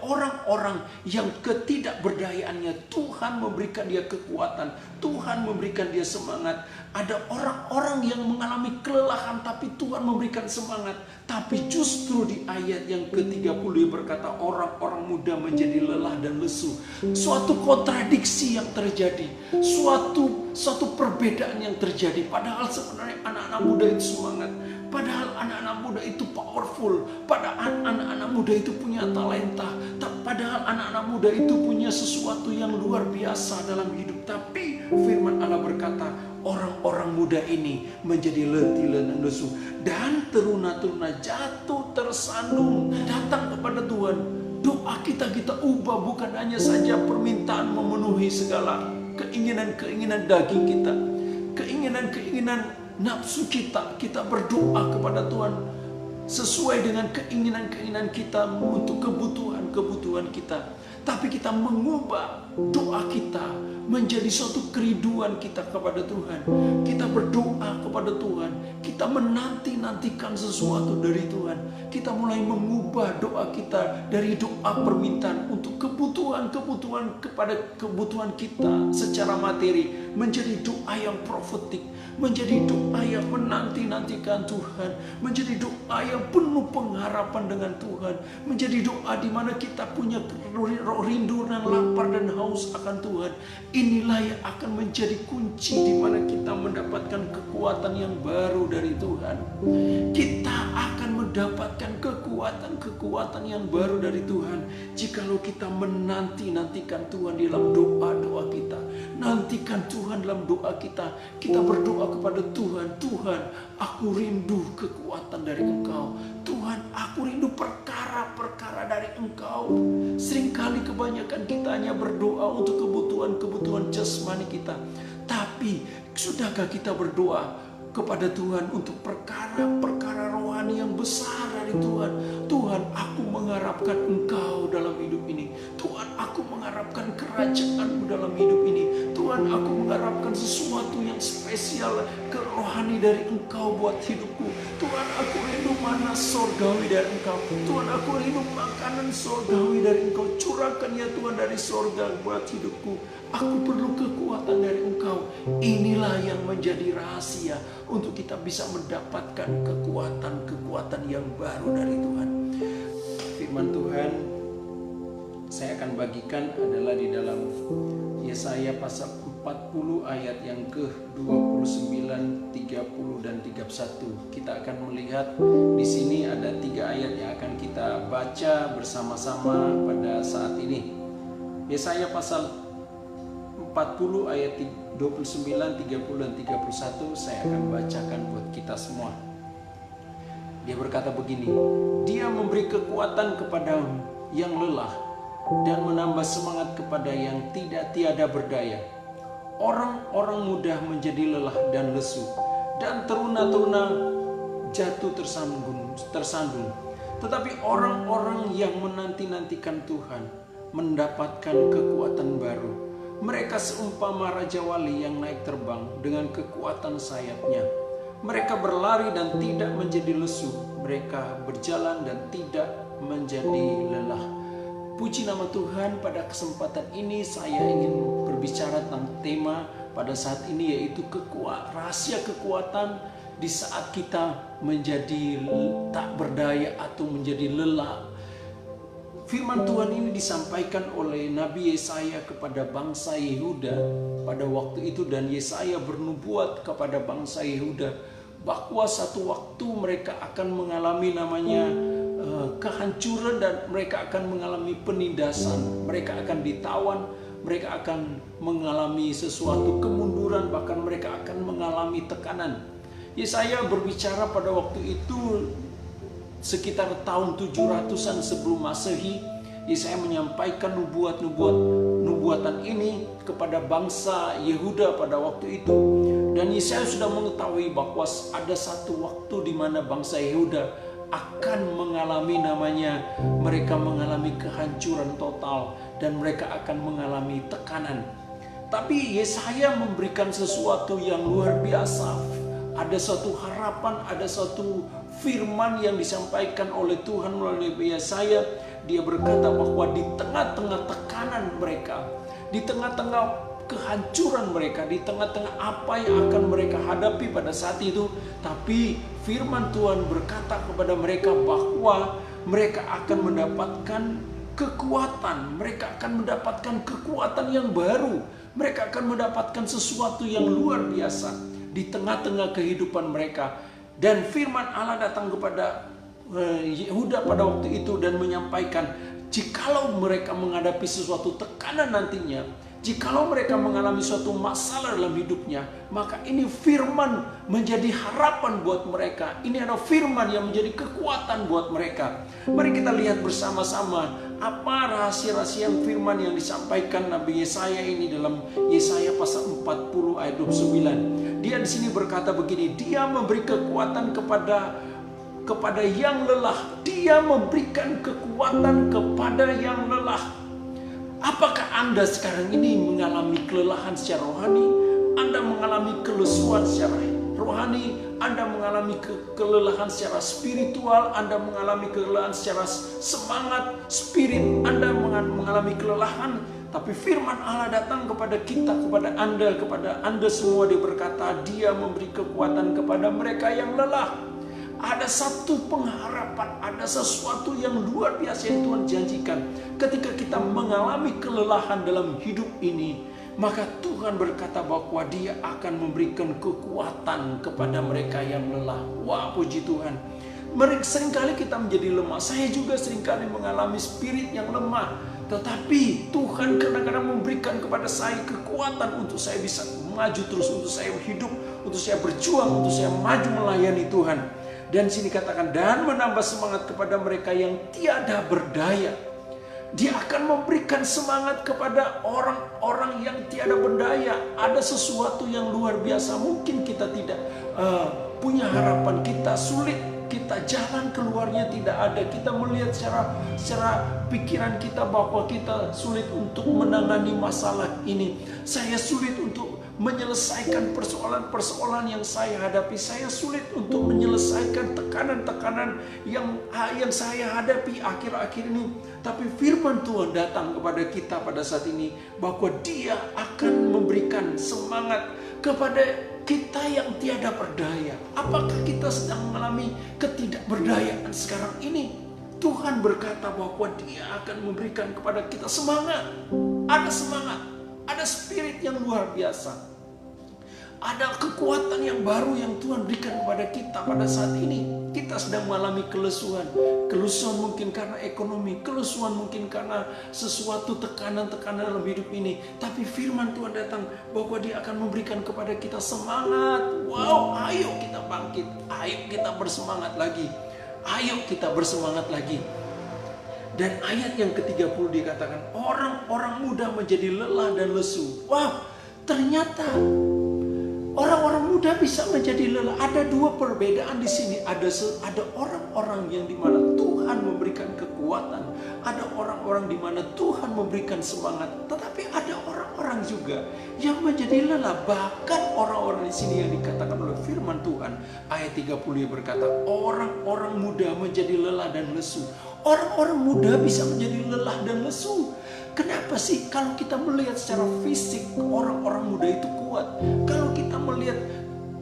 orang-orang yang ketidakberdayaannya Tuhan memberikan dia kekuatan, Tuhan memberikan dia semangat. Ada orang-orang yang mengalami kelelahan tapi Tuhan memberikan semangat. Tapi justru di ayat yang ke-30 dia berkata orang-orang muda menjadi lelah dan lesu. Suatu kontradiksi yang terjadi, suatu perbedaan yang terjadi. Padahal sebenarnya anak-anak muda itu semangat, padahal anak-anak muda itu powerful, padahal anak-anak muda itu punya talenta, padahal anak-anak muda itu punya sesuatu yang luar biasa dalam hidup. Tapi firman Allah berkata orang-orang muda ini menjadi letih dan lesu, dan teruna-teruna jatuh tersandung datang kepada Tuhan. Doa kita ubah, bukan hanya saja permintaan memenuhi segala keinginan-keinginan daging kita, keinginan-keinginan nafsu kita. Kita berdoa kepada Tuhan sesuai dengan keinginan-keinginan kita untuk kebutuhan kita. Tapi kita mengubah doa kita menjadi suatu kerinduan kita kepada Tuhan. Kita berdoa kepada Tuhan, kita menanti-nantikan sesuatu dari Tuhan. Kita mulai mengubah doa kita dari doa permintaan untuk kebutuhan kepada kebutuhan kita secara materi menjadi doa yang profetik, menjadi doa yang menanti-nantikan Tuhan, menjadi doa yang penuh pengharapan dengan Tuhan, menjadi doa di mana kita punya rindu dan lapar dan haus akan Tuhan. Inilah yang akan menjadi kunci di mana kita mendapatkan kekuatan yang baru dari Tuhan. Kita akan mendapatkan kekuatan yang baru dari Tuhan jikalau kita menanti-nantikan Tuhan di dalam doa-doa kita. Nantikan Tuhan dalam doa kita. Kita berdoa kepada Tuhan, Tuhan, aku rindu kekuatan dari Engkau. Tuhan, aku rindu perkara-perkara dari Engkau. Seringkali kebanyakan kita hanya berdoa untuk kebutuhan jasmani kita. Tapi sudahkah kita berdoa kepada Tuhan untuk perkara-perkara rohani yang besar dari Tuhan? Tuhan, aku mengharapkan Engkau dalam hidup ini. Tuhan, aku mengharapkan kerajaan-Mu dalam hidup ini. Tuhan, aku mengharapkan sesuatu yang spesial, kerohani dari Engkau buat hidupku. Tuhan, aku rindu mana sorgawi dari Engkau. Tuhan, aku rindu makanan sorgawi dari Engkau. Curahkan ya Tuhan dari sorga buat hidupku. Aku perlu kekuatan dari Engkau. Inilah yang menjadi rahasia untuk kita bisa mendapatkan kekuatan yang baru dari Tuhan. Firman Tuhan saya akan bagikan adalah di dalam Yesaya pasal 40 ayat yang ke-29, 30 dan 31. Kita akan melihat di sini ada 3 ayat yang akan kita baca bersama-sama pada saat ini. Yesaya pasal 40 ayat 29, 30 dan 31 saya akan bacakan buat kita semua. Dia berkata begini, Dia memberi kekuatan kepada yang lelah dan menambah semangat kepada yang tiada berdaya. Orang-orang muda menjadi lelah dan lesu, dan teruna-teruna jatuh tersandung. Tetapi orang-orang yang menanti-nantikan Tuhan mendapatkan kekuatan baru. Mereka seumpama Raja Wali yang naik terbang dengan kekuatan sayapnya. Mereka berlari dan tidak menjadi lesu. Mereka berjalan dan tidak menjadi lelah. Puji nama Tuhan, pada kesempatan ini saya ingin berbicara tentang tema pada saat ini, yaitu rahasia kekuatan di saat kita menjadi tak berdaya atau menjadi lelah. Firman Tuhan ini disampaikan oleh Nabi Yesaya kepada bangsa Yehuda pada waktu itu, dan Yesaya bernubuat kepada bangsa Yehuda bahwa satu waktu mereka akan mengalami namanya kehancuran, dan mereka akan mengalami penindasan, mereka akan ditawan, mereka akan mengalami sesuatu kemunduran, bahkan mereka akan mengalami tekanan. Yesaya berbicara pada waktu itu sekitar tahun 700-an sebelum Masehi. Yesaya menyampaikan nubuatan ini kepada bangsa Yehuda pada waktu itu. Dan Yesaya sudah mengetahui bahwa ada satu waktu di mana bangsa Yehuda akan mengalami mereka mengalami kehancuran total dan mereka akan mengalami tekanan. Tapi Yesaya memberikan sesuatu yang luar biasa. Ada suatu harapan, ada suatu firman yang disampaikan oleh Tuhan melalui Yesaya, dia berkata bahwa di tengah-tengah tekanan mereka, di tengah-tengah kehancuran mereka, di tengah-tengah apa yang akan mereka hadapi pada saat itu, tapi firman Tuhan berkata kepada mereka bahwa mereka akan mendapatkan kekuatan, mereka akan mendapatkan kekuatan yang baru, mereka akan mendapatkan sesuatu yang luar biasa di tengah-tengah kehidupan mereka. Dan firman Allah datang kepada Yehuda pada waktu itu dan menyampaikan, jikalau mereka menghadapi sesuatu tekanan nantinya, jikalau mereka mengalami suatu masalah dalam hidupnya, maka ini firman menjadi harapan buat mereka. Ini adalah firman yang menjadi kekuatan buat mereka. Mari kita lihat bersama-sama apa rahasia-rahasia firman yang disampaikan Nabi Yesaya ini dalam Yesaya pasal 40 ayat 29. Dia di sini berkata begini, dia memberi kekuatan kepada yang lelah. Dia memberikan kekuatan kepada yang lelah. Apakah Anda sekarang ini mengalami kelelahan secara rohani? Anda mengalami kelesuan secara rohani? Anda mengalami kelelahan secara spiritual? Anda mengalami kelelahan secara semangat, spirit? Anda mengalami kelelahan? Tapi firman Allah datang kepada kita, kepada Anda semua. Dia berkata, dia memberi kekuatan kepada mereka yang lelah. Ada satu pengharapan, ada sesuatu yang luar biasa yang Tuhan janjikan. Ketika kita mengalami kelelahan dalam hidup ini, maka Tuhan berkata bahwa dia akan memberikan kekuatan kepada mereka yang lelah. Wah, puji Tuhan. Seringkali kita menjadi lemah. Saya juga seringkali mengalami spirit yang lemah. Tetapi Tuhan kadang-kadang memberikan kepada saya kekuatan untuk saya bisa maju terus, untuk saya hidup, untuk saya berjuang, untuk saya maju melayani Tuhan. Dan sini katakan, dan menambah semangat kepada mereka yang tiada berdaya. Dia akan memberikan semangat kepada orang-orang yang tiada berdaya. Ada sesuatu yang luar biasa. Mungkin kita tidak punya harapan, kita sulit, kita jalan keluarnya tidak ada. Kita melihat secara pikiran kita bahwa kita sulit untuk menangani masalah ini. Saya sulit untuk menyelesaikan persoalan-persoalan yang saya hadapi. Saya sulit untuk menyelesaikan tekanan-tekanan yang saya hadapi akhir-akhir ini. Tapi firman Tuhan datang kepada kita pada saat ini bahwa dia akan memberikan semangat kepada kita yang tiada berdaya. Apakah kita sedang mengalami ketidakberdayaan sekarang ini? Tuhan berkata bahwa dia akan memberikan kepada kita semangat. Ada semangat, ada spirit yang luar biasa. Ada kekuatan yang baru yang Tuhan berikan kepada kita pada saat ini. Kita sedang mengalami kelesuan. Kelesuan mungkin karena ekonomi, kelesuan mungkin karena sesuatu tekanan-tekanan dalam hidup ini. Tapi firman Tuhan datang bahwa dia akan memberikan kepada kita semangat. Wow, ayo kita bangkit. Ayo kita bersemangat lagi. Ayo kita bersemangat lagi. Dan ayat yang ke-30 dikatakan, orang-orang muda menjadi lelah dan lesu. Wow, ternyata orang-orang muda bisa menjadi lelah. Ada dua perbedaan di sini. Ada orang-orang yang dimana Tuhan memberikan kekuatan. Ada orang-orang dimana Tuhan memberikan semangat. Tetapi ada orang-orang juga yang menjadi lelah. Bahkan orang-orang di sini yang dikatakan oleh firman Tuhan, ayat 30 berkata, orang-orang muda menjadi lelah dan lesu. Orang-orang muda bisa menjadi lelah dan lesu. Kenapa sih? Kalau kita melihat secara fisik, orang-orang muda itu kuat. Kalau kita melihat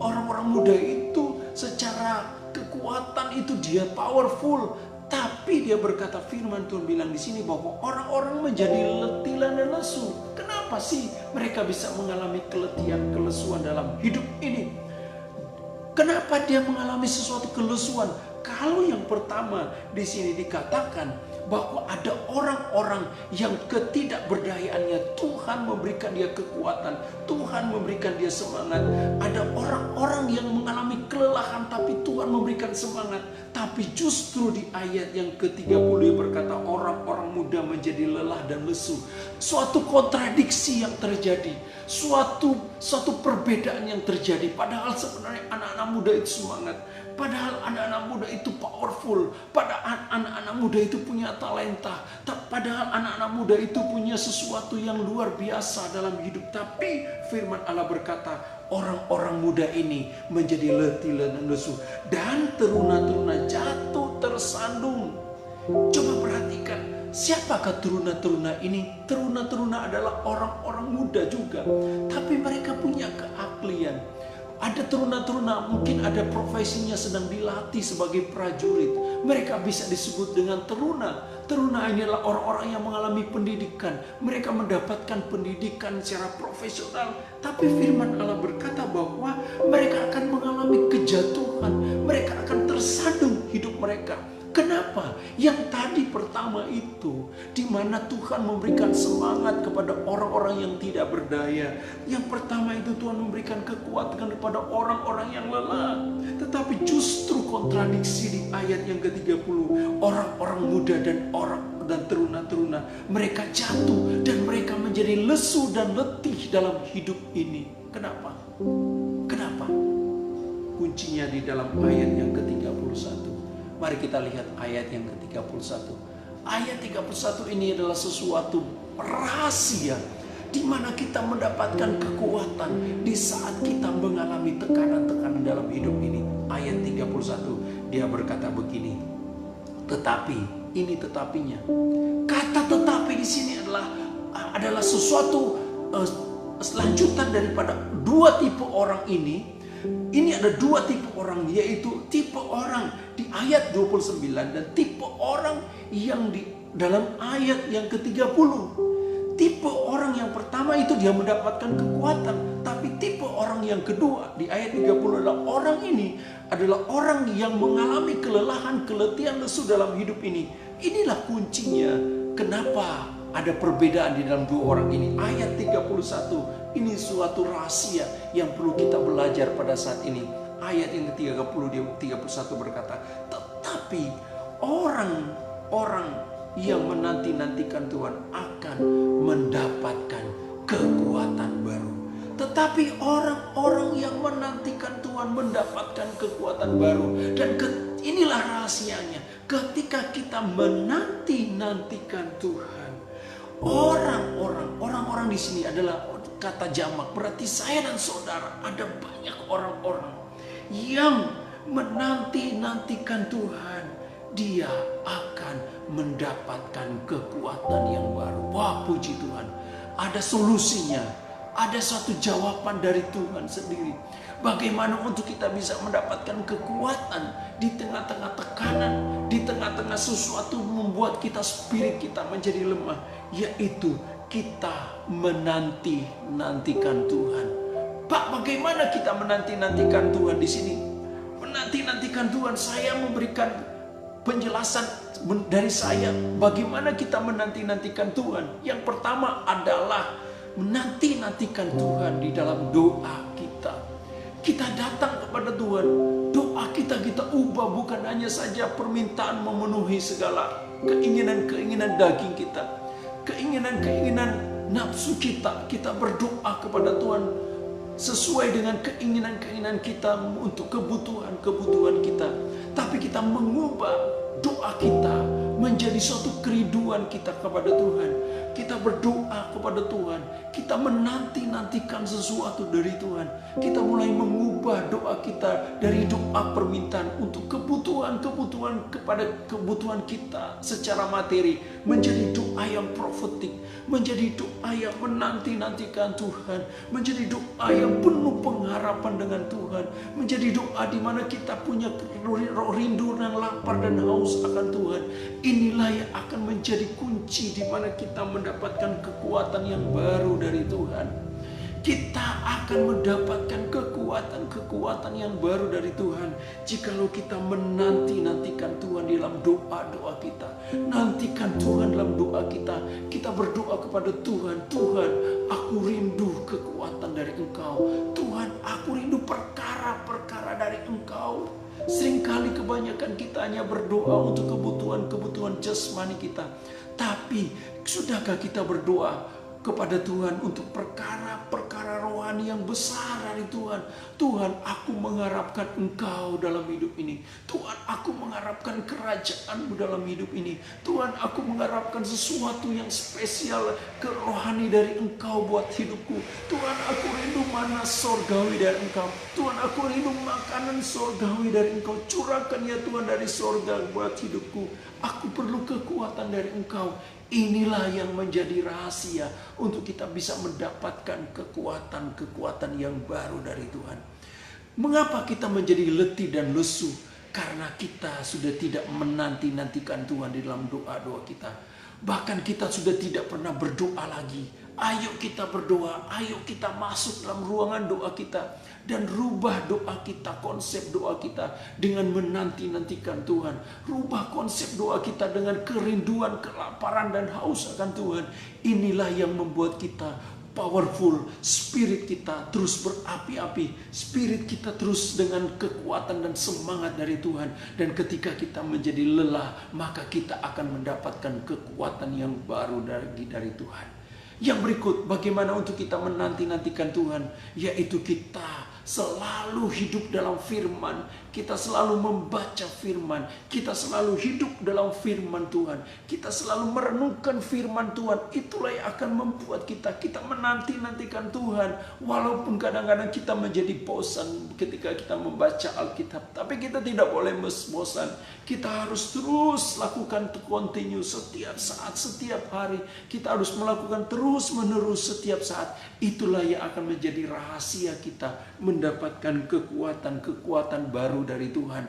orang-orang muda itu secara kekuatan itu dia powerful. Tapi dia berkata, firman Tuhan bilang di sini bahwa orang-orang menjadi letih dan lesu. Kenapa sih mereka bisa mengalami keletihan, kelesuan dalam hidup ini? Kenapa dia mengalami sesuatu kelesuan? Kalau yang pertama di sini dikatakan bahwa ada orang-orang yang ketidakberdayaannya Tuhan memberikan dia kekuatan, Tuhan memberikan dia semangat. Ada orang-orang yang mengalami kelelahan tapi Tuhan memberikan semangat. Tapi justru di ayat yang ke-30 berkata orang-orang muda menjadi lelah dan lesu. Suatu kontradiksi yang terjadi, suatu perbedaan yang terjadi. Padahal sebenarnya anak-anak muda itu semangat. Padahal anak-anak muda itu powerful. Padahal anak-anak muda itu punya talenta. Padahal anak-anak muda itu punya sesuatu yang luar biasa dalam hidup. Tapi firman Allah berkata, orang-orang muda ini menjadi letih dan lesu. Dan teruna-teruna jatuh tersandung. Coba perhatikan. Siapakah teruna-teruna ini? Teruna-teruna adalah orang-orang muda juga, tapi mereka punya keahlian. Ada teruna-teruna, mungkin ada profesinya sedang dilatih sebagai prajurit. Mereka bisa disebut dengan teruna. Teruna ini adalah orang-orang yang mengalami pendidikan. Mereka mendapatkan pendidikan secara profesional. Tapi firman Allah berkata bahwa mereka akan mengalami kejatuhan. Mereka akan tersandung hidup mereka. Kenapa? Yang tadi pertama itu, di mana Tuhan memberikan semangat kepada orang-orang yang tidak berdaya. Yang pertama itu Tuhan memberikan kekuatan kepada orang-orang yang lelah. Tetapi justru kontradiksi di ayat yang ke-30, orang-orang muda dan teruna-teruna, mereka jatuh dan mereka menjadi lesu dan letih dalam hidup ini. Kenapa? Kenapa? Kuncinya di dalam ayat yang ke-31. Mari kita lihat ayat yang ke-31. Ayat 31 ini adalah sesuatu rahasia di mana kita mendapatkan kekuatan di saat kita mengalami tekanan-tekanan dalam hidup ini. Ayat 31 dia berkata begini. Tetapi, ini tetapinya. Kata tetapi di sini adalah sesuatu selanjutan daripada dua tipe orang ini. Ini ada dua tipe orang, yaitu tipe orang di ayat 29 dan tipe orang yang di dalam ayat yang ke-30. Tipe orang yang pertama itu dia mendapatkan kekuatan, tapi tipe orang yang kedua di ayat 30 adalah orang ini adalah orang yang mengalami kelelahan, keletihan, lesu dalam hidup ini. Inilah kuncinya kenapa ada perbedaan di dalam dua orang ini. Ayat 31 ini suatu rahasia yang perlu kita belajar pada saat ini. Ayat yang ke-30 dia 31 berkata, tetapi orang-orang yang menanti-nantikan Tuhan akan mendapatkan kekuatan baru. Tetapi orang-orang yang menantikan Tuhan mendapatkan kekuatan baru. Dan inilah rahasianya. Ketika kita menanti-nantikan Tuhan, orang-orang di sini adalah kata jamak, berarti saya dan saudara. Ada banyak orang-orang yang menanti-nantikan Tuhan. Dia akan mendapatkan kekuatan yang baru. Wah, puji Tuhan. Ada solusinya. Ada suatu jawaban dari Tuhan sendiri. Bagaimana untuk kita bisa mendapatkan kekuatan di tengah-tengah tekanan, di tengah-tengah sesuatu membuat kita spirit kita menjadi lemah, yaitu kita menanti-nantikan Tuhan. Pak, bagaimana kita menanti-nantikan Tuhan di sini? Menanti-nantikan Tuhan, saya memberikan penjelasan dari saya bagaimana kita menanti-nantikan Tuhan. Yang pertama adalah menanti-nantikan Tuhan di dalam doa kita. Kita datang kepada Tuhan, doa kita ubah, bukan hanya saja permintaan memenuhi segala keinginan-keinginan daging kita, keinginan-keinginan nafsu kita. Kita berdoa kepada Tuhan sesuai dengan keinginan-keinginan kita untuk kebutuhan-kebutuhan kita. Tapi kita mengubah doa kita menjadi suatu kerinduan kita kepada Tuhan. Kita berdoa kepada Tuhan. Kita menanti-nantikan sesuatu dari Tuhan. Kita mulai mengubah doa kita dari doa permintaan untuk kebutuhan-kebutuhan kepada kebutuhan kita secara materi menjadi doa yang profetik, menjadi doa yang menanti-nantikan Tuhan, menjadi doa yang penuh pengharapan dengan Tuhan, menjadi doa di mana kita punya rindu dan lapar dan haus akan Tuhan. Inilah yang akan menjadi kunci di mana kita mendapatkan kekuatan yang baru dari Tuhan. Kita akan mendapatkan kekuatan yang baru dari Tuhan jikalau kita menanti-nantikan Tuhan dalam doa-doa kita. Nantikan Tuhan dalam doa kita. Kita berdoa kepada Tuhan, Tuhan, aku rindu kekuatan dari Engkau. Tuhan, aku rindu perkara-perkara dari Engkau. Seringkali kebanyakan kita hanya berdoa untuk kebutuhan-kebutuhan jasmani kita. Tapi sudahkah kita berdoa kepada Tuhan untuk perkara-perkara rohani yang besar dari Tuhan? Tuhan, aku mengharapkan Engkau dalam hidup ini. Tuhan, aku mengharapkan kerajaan-Mu dalam hidup ini. Tuhan, aku mengharapkan sesuatu yang spesial, kerohani dari Engkau buat hidupku. Tuhan, aku rindu mana sorgawi dari Engkau. Tuhan, aku rindu makanan sorgawi dari Engkau. Curahkan ya Tuhan dari sorga buat hidupku. Aku perlu kekuatan dari Engkau. Inilah yang menjadi rahasia untuk kita bisa mendapatkan kekuatan-kekuatan yang baru dari Tuhan. Mengapa kita menjadi letih dan lesu? Karena kita sudah tidak menanti-nantikan Tuhan di dalam doa-doa kita. Bahkan kita sudah tidak pernah berdoa lagi. Ayo kita berdoa, ayo kita masuk dalam ruangan doa kita. Dan rubah doa kita, konsep doa kita dengan menanti-nantikan Tuhan. Rubah konsep doa kita dengan kerinduan, kelaparan, dan haus akan Tuhan. Inilah yang membuat kita powerful, spirit kita terus berapi-api, spirit kita terus dengan kekuatan dan semangat dari Tuhan. Dan ketika kita menjadi lelah, maka kita akan mendapatkan kekuatan yang baru dari Tuhan. Yang berikut, bagaimana untuk kita menanti-nantikan Tuhan, yaitu kita selalu hidup dalam firman, kita selalu membaca firman, kita selalu hidup dalam firman Tuhan, kita selalu merenungkan firman Tuhan. Itulah yang akan membuat kita menanti-nantikan Tuhan. Walaupun kadang-kadang kita menjadi bosan ketika kita membaca Alkitab, tapi kita tidak boleh bosan. Kita harus terus lakukan continue setiap saat, setiap hari. Kita harus melakukan terus menerus setiap saat. Itulah yang akan menjadi rahasia kita mendapatkan kekuatan-kekuatan baru dari Tuhan.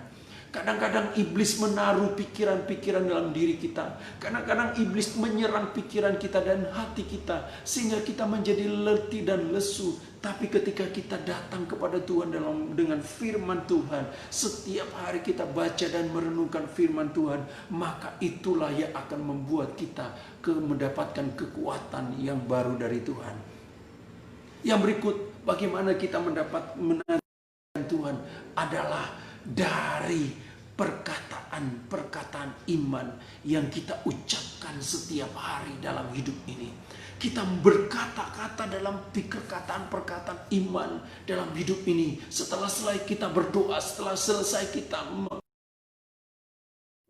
Kadang-kadang iblis menaruh pikiran-pikiran dalam diri kita. Kadang-kadang iblis menyerang pikiran kita dan hati kita, sehingga kita menjadi letih dan lesu. Tapi ketika kita datang kepada Tuhan dengan firman Tuhan, setiap hari kita baca dan merenungkan firman Tuhan, maka itulah yang akan membuat kita mendapatkan kekuatan yang baru dari Tuhan. Yang berikut, bagaimana kita menantikan Tuhan adalah dari perkataan iman yang kita ucapkan setiap hari dalam hidup ini. Kita berkata-kata dalam perkataan iman dalam hidup ini. Setelah selesai kita berdoa, setelah selesai kita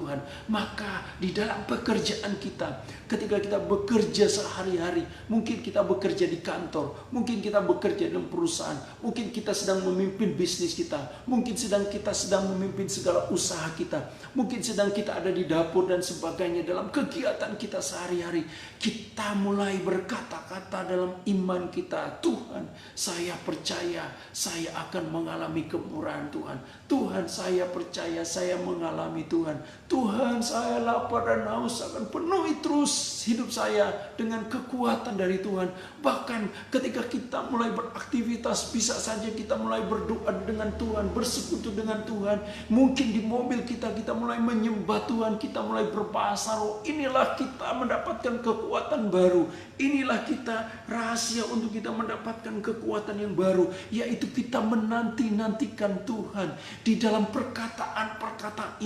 Tuhan, maka di dalam pekerjaan kita, ketika kita bekerja sehari-hari, mungkin kita bekerja di kantor, mungkin kita bekerja dalam perusahaan, mungkin kita sedang memimpin bisnis kita, mungkin kita sedang memimpin segala usaha kita, mungkin sedang kita ada di dapur dan sebagainya. Dalam kegiatan kita sehari-hari, kita mulai berkata-kata dalam iman kita, Tuhan, saya percaya saya akan mengalami kemurahan Tuhan. Tuhan, saya percaya saya mengalami Tuhan. Tuhan, saya lapar dan haus, akan penuhi terus hidup saya dengan kekuatan dari Tuhan. Bahkan ketika kita mulai beraktivitas, bisa saja kita mulai berdoa dengan Tuhan, bersekutu dengan Tuhan. Mungkin di mobil kita mulai menyembah Tuhan, kita mulai berbahasa roh. Inilah kita mendapatkan kekuatan baru. Inilah kita rahasia untuk kita mendapatkan kekuatan yang baru, yaitu kita menanti-nantikan Tuhan. Di dalam perkataan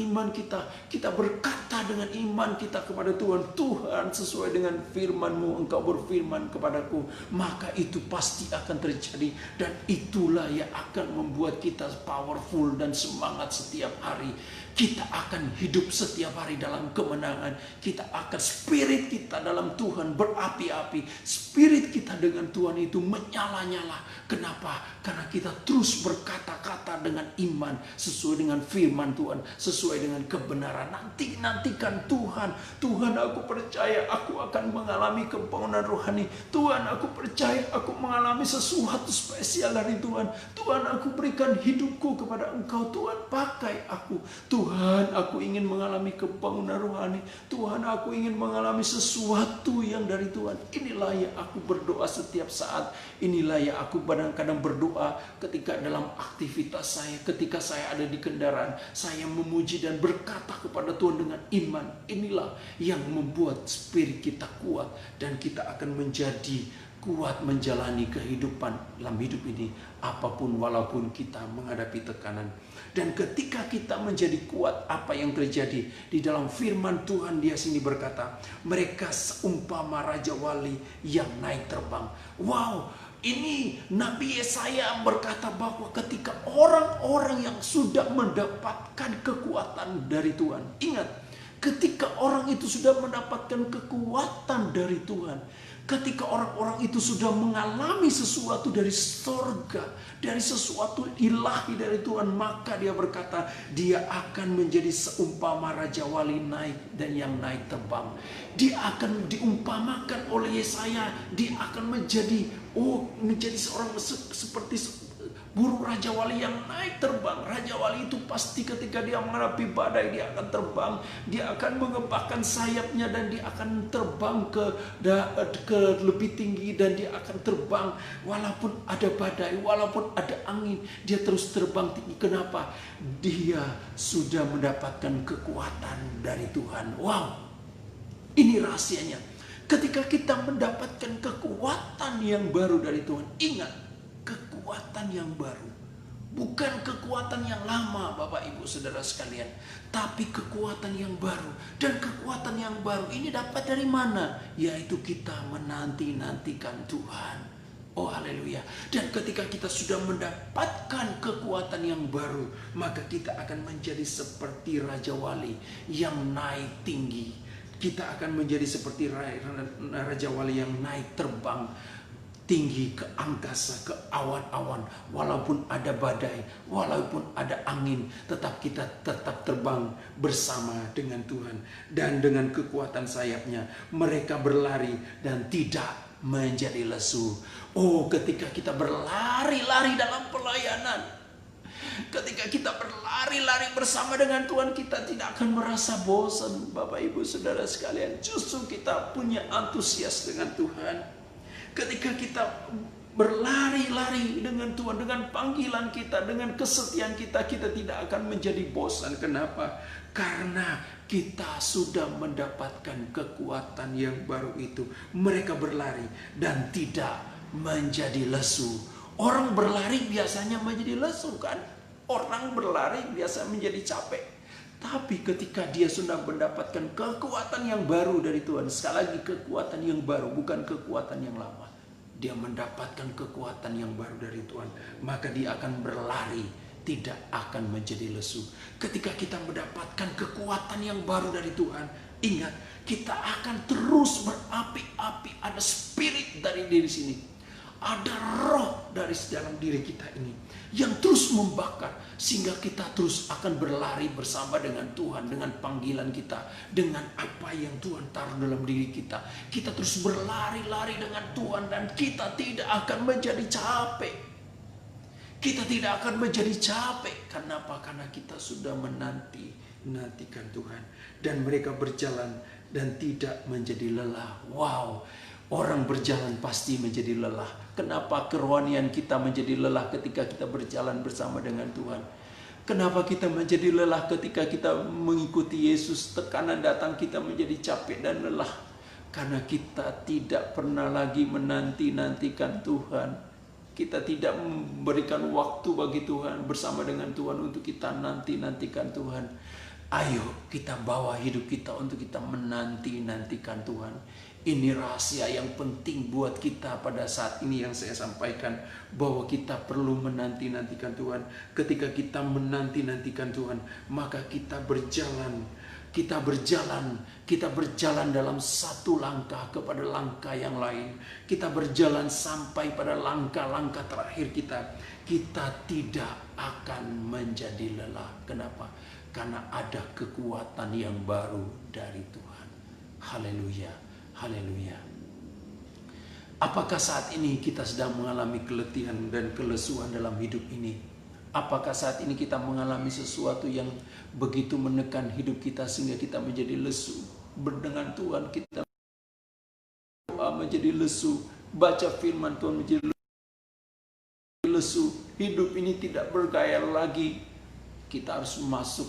iman kita berkata dengan iman kita kepada Tuhan. Tuhan, sesuai dengan firman-Mu, Engkau berfirman kepadaku, maka itu pasti akan terjadi. Dan itulah yang akan membuat kita powerful dan semangat setiap hari. Kita akan hidup setiap hari dalam kemenangan. Kita akan, spirit kita dalam Tuhan berapi-api. Spirit kita dengan Tuhan itu menyala-nyala. Kenapa? Karena kita terus berkata-kata dengan iman, sesuai dengan firman Tuhan, sesuai dengan kebenaran. Nantikan Tuhan. Tuhan, aku percaya aku akan mengalami kebangunan rohani. Tuhan, aku percaya aku mengalami sesuatu spesial dari Tuhan. Tuhan, aku berikan hidupku kepada Engkau. Tuhan, pakai aku. Tuhan, aku ingin mengalami kebangunan rohani. Tuhan, aku ingin mengalami sesuatu yang dari Tuhan. Inilah yang aku berdoa setiap saat. Inilah yang aku kadang-kadang berdoa ketika dalam aktivitas saya, ketika saya ada di kendaraan, saya memuji dan berkata kepada Tuhan dengan iman. Inilah yang membuat spirit kita kuat, dan kita akan menjadi kuat menjalani kehidupan dalam hidup ini, apapun walaupun kita menghadapi tekanan. Dan ketika kita menjadi kuat, apa yang terjadi? Di dalam firman Tuhan, dia sini berkata, mereka seumpama raja wali yang naik terbang. Wow, ini Nabi Yesaya berkata bahwa ketika orang-orang yang sudah mendapatkan kekuatan dari Tuhan, ingat, ketika orang itu sudah mendapatkan kekuatan dari Tuhan, ketika orang-orang itu sudah mengalami sesuatu dari sorga, dari sesuatu ilahi dari Tuhan, maka dia berkata, dia akan menjadi seumpama Raja Wali naik dan yang naik terbang. Dia akan diumpamakan oleh Yesaya, dia akan menjadi seorang seperti burung Raja Wali yang naik terbang. Raja Wali itu pasti ketika dia menghadapi badai, dia akan terbang. Dia akan mengepakkan sayapnya dan dia akan terbang ke lebih tinggi. Dan dia akan terbang walaupun ada badai, walaupun ada angin. Dia terus terbang tinggi. Kenapa? Dia sudah mendapatkan kekuatan dari Tuhan. Wow, ini rahasianya. Ketika kita mendapatkan kekuatan yang baru dari Tuhan, ingat, kekuatan yang baru, bukan kekuatan yang lama, Bapak Ibu Saudara sekalian, tapi kekuatan yang baru. Dan kekuatan yang baru ini dapat dari mana? Yaitu kita menanti-nantikan Tuhan. Oh haleluya. Dan ketika kita sudah mendapatkan kekuatan yang baru, maka kita akan menjadi seperti Raja Wali yang naik tinggi. Kita akan menjadi seperti Raja Wali yang naik terbang tinggi ke angkasa, ke awan-awan. Walaupun ada badai, walaupun ada angin, kita tetap terbang bersama dengan Tuhan. Dan dengan kekuatan sayapnya, mereka berlari dan tidak menjadi lesu. Oh, ketika kita berlari-lari dalam pelayanan, ketika kita berlari-lari bersama dengan Tuhan, kita tidak akan merasa bosan, Bapak Ibu Saudara sekalian. Justru kita punya antusias dengan Tuhan. Ketika kita berlari-lari dengan Tuhan, dengan panggilan kita, dengan kesetiaan kita, kita tidak akan menjadi bosan. Kenapa? Karena kita sudah mendapatkan kekuatan yang baru itu. Mereka berlari dan tidak menjadi lesu. Orang berlari biasanya menjadi lesu, kan? Orang berlari biasa menjadi capek. Tapi ketika dia sudah mendapatkan kekuatan yang baru dari Tuhan, sekali lagi kekuatan yang baru, bukan kekuatan yang lama. Dia mendapatkan kekuatan yang baru dari Tuhan, maka dia akan berlari, tidak akan menjadi lesu. Ketika kita mendapatkan kekuatan yang baru dari Tuhan, ingat, kita akan terus berapi-api. Ada spirit dari diri sini, ada roh dari dalam diri kita ini yang terus membakar, sehingga kita terus akan berlari bersama dengan Tuhan, dengan panggilan kita, dengan apa yang Tuhan taruh dalam diri kita. Kita terus berlari-lari dengan Tuhan dan kita tidak akan menjadi capek. Kita tidak akan menjadi capek. Kenapa? Karena kita sudah menantikan Tuhan. Dan mereka berjalan dan tidak menjadi lelah. Wow, orang berjalan pasti menjadi lelah. Kenapa kerohanian kita menjadi lelah ketika kita berjalan bersama dengan Tuhan? Kenapa kita menjadi lelah ketika kita mengikuti Yesus? Tekanan datang, kita menjadi capek dan lelah. Karena kita tidak pernah lagi menanti-nantikan Tuhan. Kita tidak memberikan waktu bagi Tuhan, bersama dengan Tuhan untuk kita nantikan Tuhan. Ayo kita bawa hidup kita untuk kita menanti-nantikan Tuhan. Ini rahasia yang penting buat kita pada saat ini yang saya sampaikan, bahwa kita perlu menanti-nantikan Tuhan. Ketika kita menanti-nantikan Tuhan, maka kita berjalan dalam satu langkah kepada langkah yang lain. Kita berjalan sampai pada langkah-langkah terakhir kita. Kita tidak akan menjadi lelah. Kenapa? Karena ada kekuatan yang baru dari Tuhan. Haleluya. Haleluya. Apakah saat ini kita sedang mengalami keletihan dan kelesuan dalam hidup ini? Apakah saat ini kita mengalami sesuatu yang begitu menekan hidup kita sehingga kita menjadi lesu? Berdengan Tuhan kita menjadi lesu, baca firman Tuhan menjadi lesu, hidup ini tidak bergaya lagi. Kita harus masuk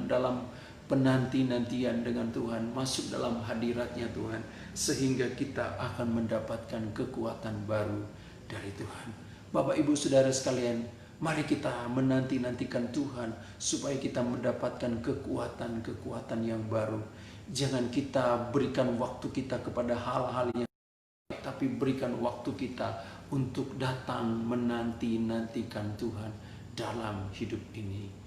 dalam penanti-nantian dengan Tuhan, masuk dalam hadiratnya Tuhan, sehingga kita akan mendapatkan kekuatan baru dari Tuhan. Bapak Ibu Saudara sekalian, mari kita menanti-nantikan Tuhan supaya kita mendapatkan kekuatan yang baru. Jangan kita berikan waktu kita kepada hal-hal yang baik, tapi berikan waktu kita untuk datang menanti-nantikan Tuhan dalam hidup ini.